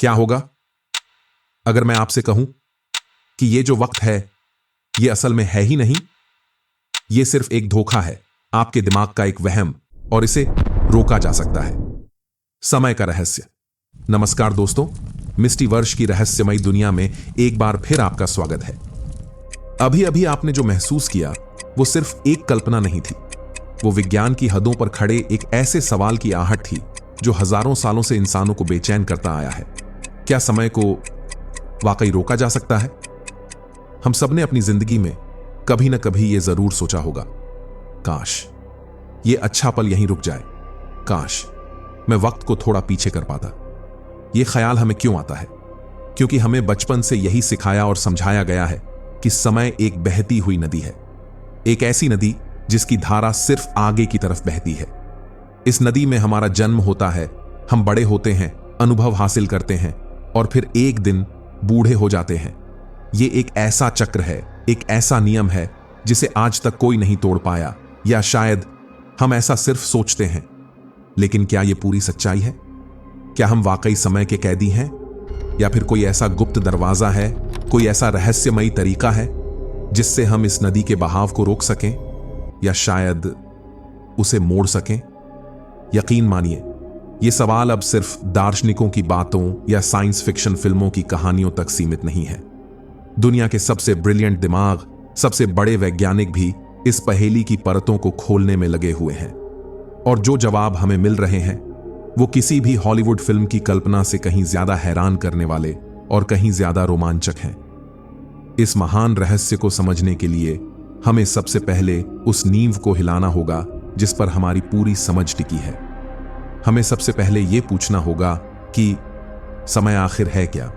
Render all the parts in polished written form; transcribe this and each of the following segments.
क्या होगा अगर मैं आपसे कहूं कि ये जो वक्त है ये असल में है ही नहीं, ये सिर्फ एक धोखा है, आपके दिमाग का एक वहम, और इसे रोका जा सकता है। समय का रहस्य। नमस्कार दोस्तों, मिस्टी वर्ष की रहस्यमयी दुनिया में एक बार फिर आपका स्वागत है। अभी अभी आपने जो महसूस किया वो सिर्फ एक कल्पना नहीं थी, वो विज्ञान की हदों पर खड़े एक ऐसे सवाल की आहट थी जो हजारों सालों से इंसानों को बेचैन करता आया है। क्या समय को वाकई रोका जा सकता है? हम सबने अपनी जिंदगी में कभी ना कभी ये जरूर सोचा होगा, काश ये अच्छा पल यहीं रुक जाए, काश मैं वक्त को थोड़ा पीछे कर पाता। ये ख्याल हमें क्यों आता है? क्योंकि हमें बचपन से यही सिखाया और समझाया गया है कि समय एक बहती हुई नदी है, एक ऐसी नदी जिसकी धारा सिर्फ आगे की तरफ बहती है। इस नदी में हमारा जन्म होता है, हम बड़े होते हैं, अनुभव हासिल करते हैं और फिर एक दिन बूढ़े हो जाते हैं। ये एक ऐसा चक्र है, एक ऐसा नियम है जिसे आज तक कोई नहीं तोड़ पाया, या शायद हम ऐसा सिर्फ सोचते हैं। लेकिन क्या यह पूरी सच्चाई है? क्या हम वाकई समय के कैदी हैं, या फिर कोई ऐसा गुप्त दरवाजा है, कोई ऐसा रहस्यमयी तरीका है जिससे हम इस नदी के बहाव को रोक सकें, या शायद उसे मोड़ सकें? यकीन मानिए, ये सवाल अब सिर्फ दार्शनिकों की बातों या साइंस फिक्शन फिल्मों की कहानियों तक सीमित नहीं है। दुनिया के सबसे ब्रिलियंट दिमाग, सबसे बड़े वैज्ञानिक भी इस पहेली की परतों को खोलने में लगे हुए हैं, और जो जवाब हमें मिल रहे हैं वो किसी भी हॉलीवुड फिल्म की कल्पना से कहीं ज्यादा हैरान करने वाले और कहीं ज्यादा रोमांचक हैं। इस महान रहस्य को समझने के लिए हमें सबसे पहले उस नींव को हिलाना होगा जिस पर हमारी पूरी समझ टिकी है। हमें सबसे पहले यह पूछना होगा कि समय आखिर है क्या?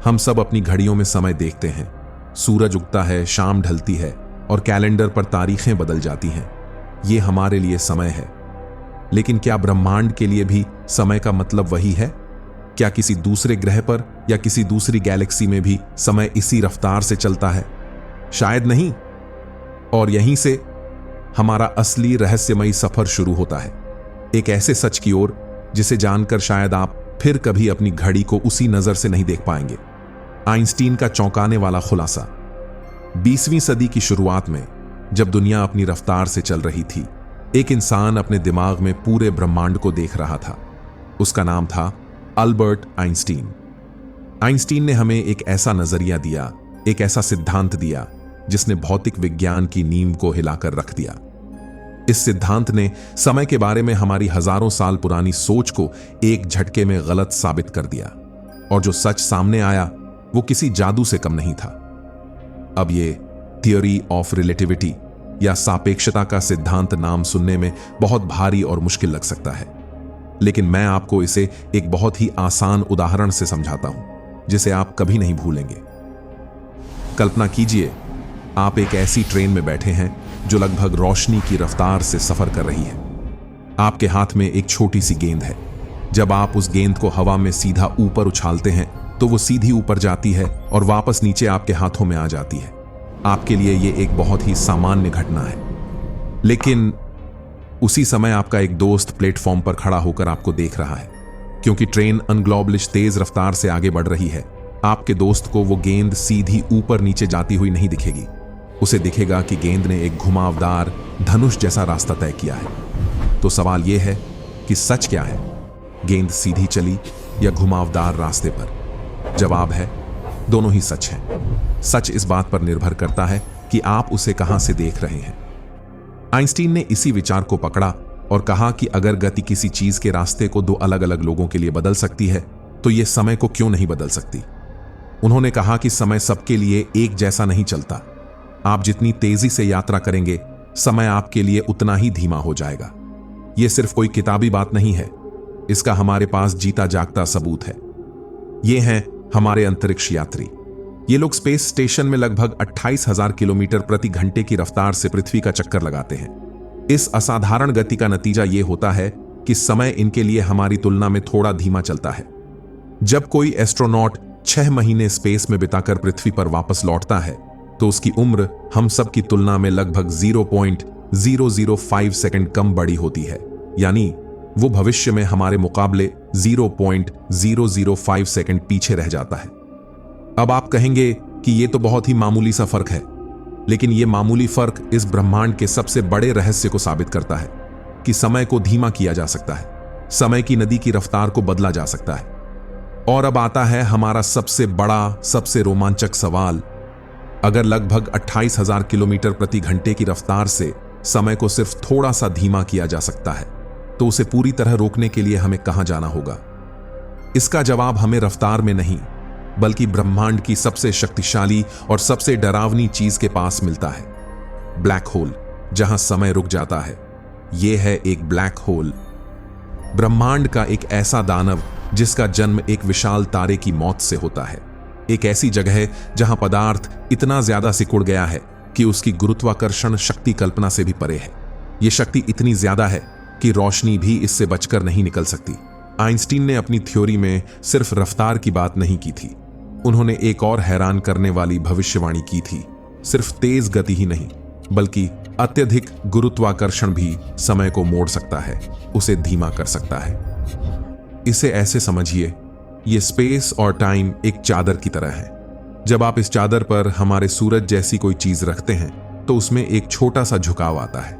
हम सब अपनी घड़ियों में समय देखते हैं, सूरज उगता है, शाम ढलती है और कैलेंडर पर तारीखें बदल जाती हैं। ये हमारे लिए समय है, लेकिन क्या ब्रह्मांड के लिए भी समय का मतलब वही है? क्या किसी दूसरे ग्रह पर या किसी दूसरी गैलेक्सी में भी समय इसी रफ्तार से चलता है? शायद नहीं। और यहीं से हमारा असली रहस्यमयी सफर शुरू होता है, एक ऐसे सच की ओर जिसे जानकर शायद आप फिर कभी अपनी घड़ी को उसी नजर से नहीं देख पाएंगे। आइंस्टीन का चौंकाने वाला खुलासा। 20वीं सदी की शुरुआत में जब दुनिया अपनी रफ्तार से चल रही थी, एक इंसान अपने दिमाग में पूरे ब्रह्मांड को देख रहा था। उसका नाम था अल्बर्ट आइंस्टीन। आइंस्टीन ने हमें एक ऐसा नजरिया दिया, एक ऐसा सिद्धांत दिया जिसने भौतिक विज्ञान की नींव को हिलाकर रख दिया। इस सिद्धांत ने समय के बारे में हमारी हजारों साल पुरानी सोच को एक झटके में गलत साबित कर दिया, और जो सच सामने आया वो किसी जादू से कम नहीं था। अब ये थियोरी ऑफ रिलेटिविटी या सापेक्षता का सिद्धांत नाम सुनने में बहुत भारी और मुश्किल लग सकता है, लेकिन मैं आपको इसे एक बहुत ही आसान उदाहरण से समझाता हूं जिसे आप कभी नहीं भूलेंगे। कल्पना कीजिए, आप एक ऐसी ट्रेन में बैठे हैं जो लगभग रोशनी की रफ्तार से सफर कर रही है। आपके हाथ में एक छोटी सी गेंद है। जब आप उस गेंद को हवा में सीधा ऊपर उछालते हैं तो वो सीधी ऊपर जाती है और वापस नीचे आपके हाथों में आ जाती है। आपके लिए ये एक बहुत ही सामान्य घटना है, लेकिन उसी समय आपका एक दोस्त प्लेटफॉर्म पर खड़ा होकर आपको देख रहा है। क्योंकि ट्रेन अनग्लोबलिश तेज रफ्तार से आगे बढ़ रही है, आपके दोस्त को वो गेंद सीधी ऊपर नीचे जाती हुई नहीं दिखेगी। उसे दिखेगा कि गेंद ने एक घुमावदार धनुष जैसा रास्ता तय किया है। तो सवाल यह है कि सच क्या है, गेंद सीधी चली या घुमावदार रास्ते पर? जवाब है, दोनों ही सच हैं। सच इस बात पर निर्भर करता है कि आप उसे कहां से देख रहे हैं। आइंस्टीन ने इसी विचार को पकड़ा और कहा कि अगर गति किसी चीज के रास्ते को दो अलग अलग लोगों के लिए बदल सकती है, तो यह समय को क्यों नहीं बदल सकती? उन्होंने कहा कि समय सबके लिए एक जैसा नहीं चलता। आप जितनी तेजी से यात्रा करेंगे, समय आपके लिए उतना ही धीमा हो जाएगा। यह सिर्फ कोई किताबी बात नहीं है, इसका हमारे पास जीता जागता सबूत है। ये हैं हमारे अंतरिक्ष यात्री। ये लोग स्पेस स्टेशन में लगभग 28,000 किलोमीटर प्रति घंटे की रफ्तार से पृथ्वी का चक्कर लगाते हैं। इस असाधारण गति का नतीजा यह होता है कि समय इनके लिए हमारी तुलना में थोड़ा धीमा चलता है। जब कोई एस्ट्रोनॉट 6 महीने स्पेस में बिताकर पृथ्वी पर वापस लौटता है, तो उसकी उम्र हम सब की तुलना में लगभग 0.005 सेकंड कम बड़ी होती है। यानी वो भविष्य में हमारे मुकाबले 0.005 सेकंड पीछे रह जाता है। अब आप कहेंगे कि ये तो बहुत ही मामूली सा फर्क है, लेकिन ये मामूली फर्क इस ब्रह्मांड के सबसे बड़े रहस्य को साबित करता है कि समय को धीमा किया जा सकता है, समय की नदी की रफ्तार को बदला जा सकता है। और अब आता है हमारा सबसे बड़ा, सबसे रोमांचक सवाल। अगर लगभग 28,000 किलोमीटर प्रति घंटे की रफ्तार से समय को सिर्फ थोड़ा सा धीमा किया जा सकता है, तो उसे पूरी तरह रोकने के लिए हमें कहां जाना होगा? इसका जवाब हमें रफ्तार में नहीं, बल्कि ब्रह्मांड की सबसे शक्तिशाली और सबसे डरावनी चीज के पास मिलता है, ब्लैक होल, जहां समय रुक जाता है। यह है एक ब्लैक होल, ब्रह्मांड का एक ऐसा दानव जिसका जन्म एक विशाल तारे की मौत से होता है। एक ऐसी जगह जहां पदार्थ इतना ज्यादा सिकुड़ गया है कि उसकी गुरुत्वाकर्षण शक्ति कल्पना से भी परे है। यह शक्ति इतनी ज्यादा है कि रोशनी भी इससे बचकर नहीं निकल सकती। आइंस्टीन ने अपनी थ्योरी में सिर्फ रफ्तार की बात नहीं की थी, उन्होंने एक और हैरान करने वाली भविष्यवाणी की थी। सिर्फ तेज गति ही नहीं, बल्कि अत्यधिक गुरुत्वाकर्षण भी समय को मोड़ सकता है, उसे धीमा कर सकता है। इसे ऐसे समझिए, ये स्पेस और टाइम एक चादर की तरह है। जब आप इस चादर पर हमारे सूरज जैसी कोई चीज रखते हैं तो उसमें एक छोटा सा झुकाव आता है,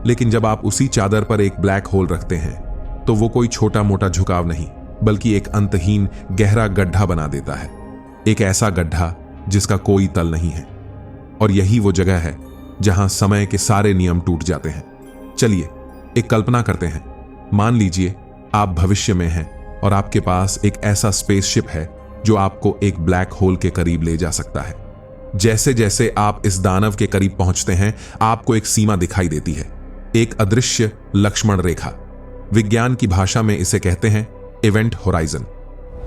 लेकिन जब आप उसी चादर पर एक ब्लैक होल रखते हैं तो वो कोई छोटा मोटा झुकाव नहीं, बल्कि एक अंतहीन गहरा गड्ढा बना देता है। एक ऐसा गड्ढा जिसका कोई तल नहीं है। और यही वो जगह है जहां समय के सारे नियम टूट जाते हैं। चलिए एक कल्पना करते हैं। मान लीजिए आप भविष्य में हैं और आपके पास एक ऐसा स्पेसशिप है जो आपको एक ब्लैक होल के करीब ले जा सकता है। जैसे जैसे आप इस दानव के करीब पहुंचते हैं, आपको एक सीमा दिखाई देती है, एक अदृश्य लक्ष्मण रेखा। विज्ञान की भाषा में इसे कहते हैं इवेंट होराइजन।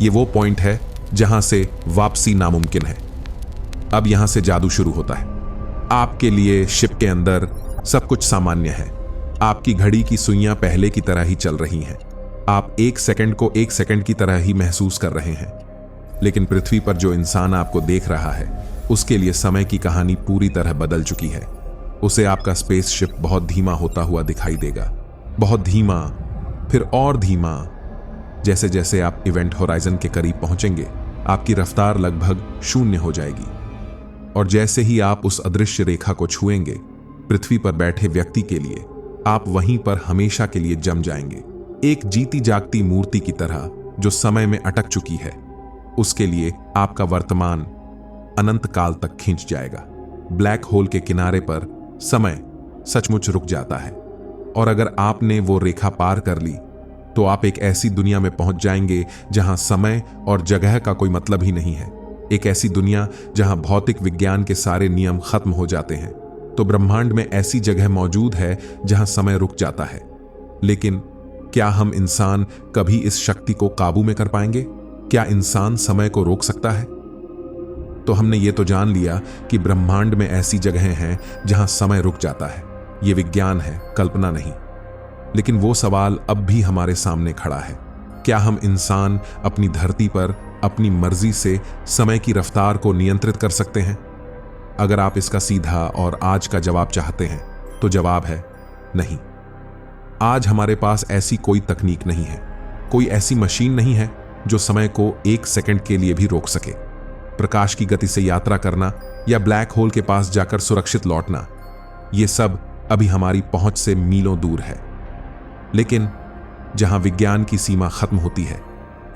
ये वो पॉइंट है जहां से वापसी नामुमकिन है। अब यहां से जादू शुरू होता है। आपके लिए शिप के अंदर सब कुछ सामान्य है। आपकी घड़ी की सुइयां पहले की तरह ही चल रही हैं। आप एक सेकंड को एक सेकंड की तरह ही महसूस कर रहे हैं। लेकिन पृथ्वी पर जो इंसान आपको देख रहा है, उसके लिए समय की कहानी पूरी तरह बदल चुकी है। उसे आपका स्पेसशिप बहुत धीमा होता हुआ दिखाई देगा, बहुत धीमा, फिर और धीमा। जैसे जैसे आप इवेंट होराइजन के करीब पहुंचेंगे, आपकी रफ्तार लगभग शून्य हो जाएगी। और जैसे ही आप उस अदृश्य रेखा को छुएंगे, पृथ्वी पर बैठे व्यक्ति के लिए आप वहीं पर हमेशा के लिए जम जाएंगे। एक जीती जागती मूर्ति की तरह जो समय में अटक चुकी है, उसके लिए आपका वर्तमान अनंत काल तक खींच जाएगा। ब्लैक होल के किनारे पर समय सचमुच रुक जाता है। और अगर आपने वो रेखा पार कर ली, तो आप एक ऐसी दुनिया में पहुंच जाएंगे जहां समय और जगह का कोई मतलब ही नहीं है। एक ऐसी दुनिया जहां भौतिक विज्ञान के सारे नियम खत्म हो जाते हैं। तो ब्रह्मांड में ऐसी जगह मौजूद है जहां समय रुक जाता है। लेकिन क्या हम इंसान कभी इस शक्ति को काबू में कर पाएंगे? क्या इंसान समय को रोक सकता है? तो हमने ये तो जान लिया कि ब्रह्मांड में ऐसी जगहें हैं जहां समय रुक जाता है। ये विज्ञान है, कल्पना नहीं। लेकिन वो सवाल अब भी हमारे सामने खड़ा है। क्या हम इंसान अपनी धरती पर अपनी मर्जी से समय की रफ्तार को नियंत्रित कर सकते हैं? अगर आप इसका सीधा और आज का जवाब चाहते हैं, तो जवाब है नहीं। आज हमारे पास ऐसी कोई तकनीक नहीं है, कोई ऐसी मशीन नहीं है जो समय को एक सेकंड के लिए भी रोक सके। प्रकाश की गति से यात्रा करना या ब्लैक होल के पास जाकर सुरक्षित लौटना, ये सब अभी हमारी पहुंच से मीलों दूर है। लेकिन जहां विज्ञान की सीमा खत्म होती है,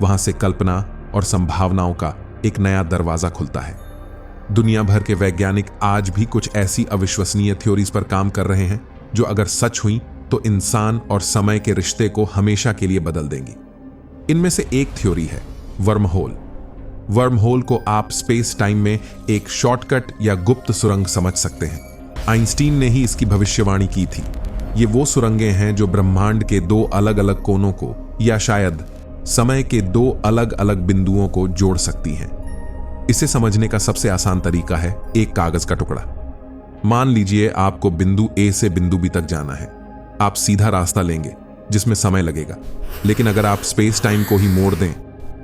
वहां से कल्पना और संभावनाओं का एक नया दरवाजा खुलता है। दुनिया भर के वैज्ञानिक आज भी कुछ ऐसी अविश्वसनीय थ्योरीज पर काम कर रहे हैं जो अगर सच हुई तो इंसान और समय के रिश्ते को हमेशा के लिए बदल देंगी। इनमें से एक थ्योरी है वर्म होल। वर्म होल को आप स्पेस टाइम में एक शॉर्टकट या गुप्त सुरंग समझ सकते हैं। आइंस्टीन ने ही इसकी भविष्यवाणी की थी। ये वो सुरंगें हैं जो ब्रह्मांड के दो अलग अलग कोनों को, या शायद समय के दो अलग अलग बिंदुओं को जोड़ सकती हैं। इसे समझने का सबसे आसान तरीका है एक कागज का टुकड़ा। मान लीजिए आपको बिंदु ए से बिंदु बी तक जाना है। आप सीधा रास्ता लेंगे जिसमें समय लगेगा, लेकिन अगर आप स्पेस टाइम को ही मोड़ दें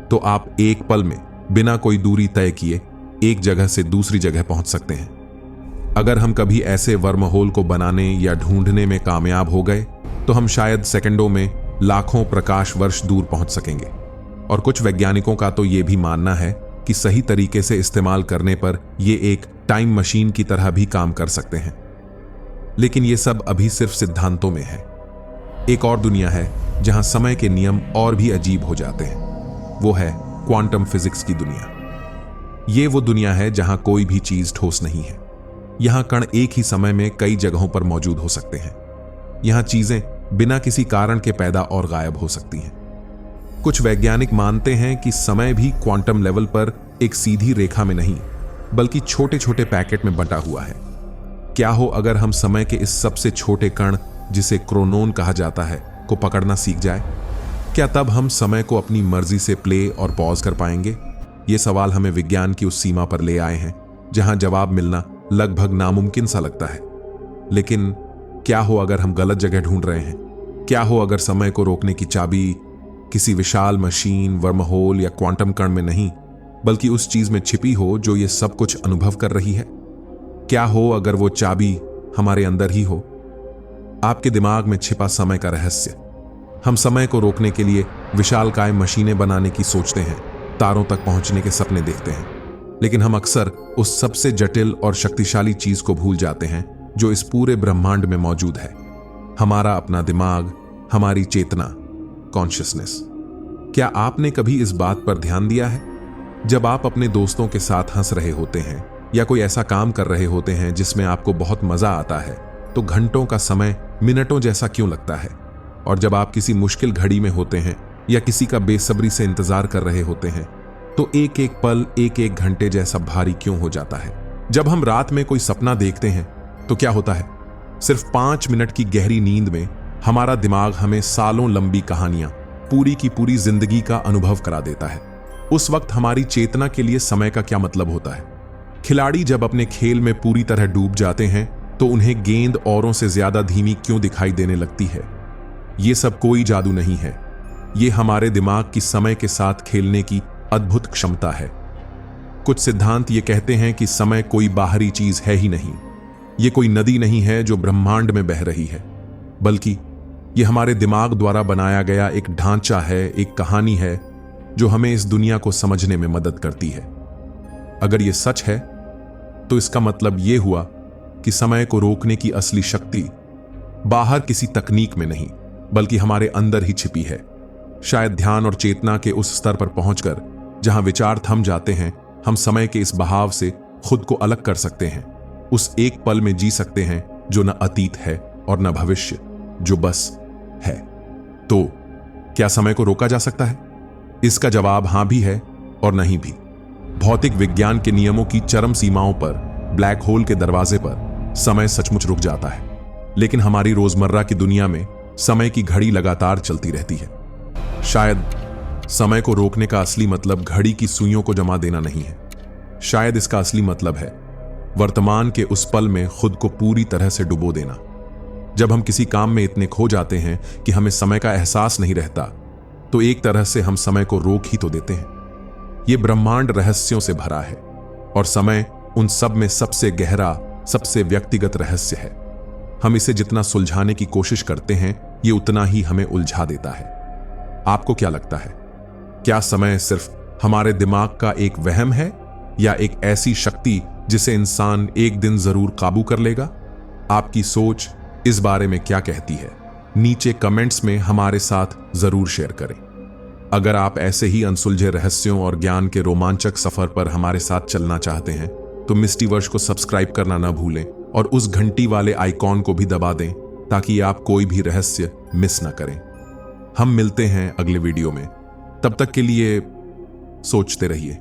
तो आप एक पल में बिना कोई दूरी तय किए एक जगह से दूसरी जगह पहुंच सकते हैं। अगर हम कभी ऐसे वर्म होल को बनाने या ढूंढने में कामयाब हो गए, तो हम शायद सेकंडों में लाखों प्रकाश वर्ष दूर पहुंच सकेंगे। और कुछ वैज्ञानिकों का तो यह भी मानना है कि सही तरीके से इस्तेमाल करने पर यह एक टाइम मशीन की तरह भी काम कर सकते हैं। लेकिन यह सब अभी सिर्फ सिद्धांतों में है। एक और दुनिया है जहां समय के नियम और भी अजीब हो जाते हैं। वो है क्वांटम फिजिक्स की दुनिया। ये वो दुनिया है जहां कोई भी चीज ठोस नहीं है। यहां कण एक ही समय में कई जगहों पर मौजूद हो सकते हैं। यहां चीजें बिना किसी कारण के पैदा और गायब हो सकती हैं। कुछ वैज्ञानिक मानते हैं कि समय भी क्वांटम लेवल पर एक सीधी रेखा में नहीं, बल्कि छोटे छोटे पैकेट में बंटा हुआ है। क्या हो अगर हम समय के इस सबसे छोटे कण, जिसे क्रोनोन कहा जाता है, को पकड़ना सीख जाए? क्या तब हम समय को अपनी मर्जी से प्ले और पॉज कर पाएंगे? ये सवाल हमें विज्ञान की उस सीमा पर ले आए हैं जहां जवाब मिलना लगभग नामुमकिन सा लगता है। लेकिन क्या हो अगर हम गलत जगह ढूंढ रहे हैं? क्या हो अगर समय को रोकने की चाबी किसी विशाल मशीन, वर्महोल या क्वांटम कण में नहीं, बल्कि उस चीज में छिपी हो जो ये सब कुछ अनुभव कर रही है? क्या हो अगर वो चाबी हमारे अंदर ही हो? आपके दिमाग में छिपा समय का रहस्य। हम समय को रोकने के लिए विशालकाय मशीनें बनाने की सोचते हैं, तारों तक पहुंचने के सपने देखते हैं, लेकिन हम अक्सर उस सबसे जटिल और शक्तिशाली चीज को भूल जाते हैं जो इस पूरे ब्रह्मांड में मौजूद है। हमारा अपना दिमाग, हमारी चेतना, कॉन्शियसनेस। क्या आपने कभी इस बात पर ध्यान दिया है? जब आप अपने दोस्तों के साथ हंस रहे होते हैं या कोई ऐसा काम कर रहे होते हैं जिसमें आपको बहुत मजा आता है, तो घंटों का समय मिनटों जैसा क्यों लगता है? और जब आप किसी मुश्किल घड़ी में होते हैं या किसी का बेसब्री से इंतजार कर रहे होते हैं, तो एक एक पल एक एक घंटे जैसा भारी क्यों हो जाता है? जब हम रात में कोई सपना देखते हैं तो क्या होता है? सिर्फ 5 मिनट की गहरी नींद में हमारा दिमाग हमें सालों लंबी कहानियां, पूरी की पूरी जिंदगी का अनुभव करा देता है। उस वक्त हमारी चेतना के लिए समय का क्या मतलब होता है? खिलाड़ी जब अपने खेल में पूरी तरह डूब जाते हैं तो उन्हें गेंद औरों से ज्यादा धीमी क्यों दिखाई देने लगती है? ये सब कोई जादू नहीं है। ये हमारे दिमाग की समय के साथ खेलने की अद्भुत क्षमता है। कुछ सिद्धांत ये कहते हैं कि समय कोई बाहरी चीज है ही नहीं। ये कोई नदी नहीं है जो ब्रह्मांड में बह रही है, बल्कि ये हमारे दिमाग द्वारा बनाया गया एक ढांचा है, एक कहानी है जो हमें इस दुनिया को समझने में मदद करती है। अगर ये सच है तो इसका मतलब ये हुआ कि समय को रोकने की असली शक्ति बाहर किसी तकनीक में नहीं, बल्कि हमारे अंदर ही छिपी है। शायद ध्यान और चेतना के उस स्तर पर पहुंचकर जहां विचार थम जाते हैं, हम समय के इस बहाव से खुद को अलग कर सकते हैं। उस एक पल में जी सकते हैं जो न अतीत है और न भविष्य, जो बस है। तो क्या समय को रोका जा सकता है? इसका जवाब हां भी है और नहीं भी। भौतिक विज्ञान के नियमों की चरम सीमाओं पर, ब्लैक होल के दरवाजे पर समय सचमुच रुक जाता है। लेकिन हमारी रोजमर्रा की दुनिया में समय की घड़ी लगातार चलती रहती है। शायद समय को रोकने का असली मतलब घड़ी की सुइयों को जमा देना नहीं है। शायद इसका असली मतलब है वर्तमान के उस पल में खुद को पूरी तरह से डुबो देना। जब हम किसी काम में इतने खो जाते हैं कि हमें समय का एहसास नहीं रहता, तो एक तरह से हम समय को रोक ही तो देते हैं। यह ब्रह्मांड रहस्यों से भरा है और समय उन सब में सबसे गहरा, सबसे व्यक्तिगत रहस्य है। हम इसे जितना सुलझाने की कोशिश करते हैं, ये उतना ही हमें उलझा देता है। आपको क्या लगता है? क्या समय सिर्फ हमारे दिमाग का एक वहम है या एक ऐसी शक्ति जिसे इंसान एक दिन जरूर काबू कर लेगा? आपकी सोच इस बारे में क्या कहती है? नीचे कमेंट्स में हमारे साथ जरूर शेयर करें। अगर आप ऐसे ही अनसुलझे रहस्यों और ज्ञान के रोमांचक सफर पर हमारे साथ चलना चाहते हैं, तो मिस्टीवर्स को सब्सक्राइब करना ना भूलें और उस घंटी वाले आइकॉन को भी दबा दें ताकि आप कोई भी रहस्य मिस ना करें। हम मिलते हैं अगले वीडियो में। तब तक के लिए सोचते रहिए।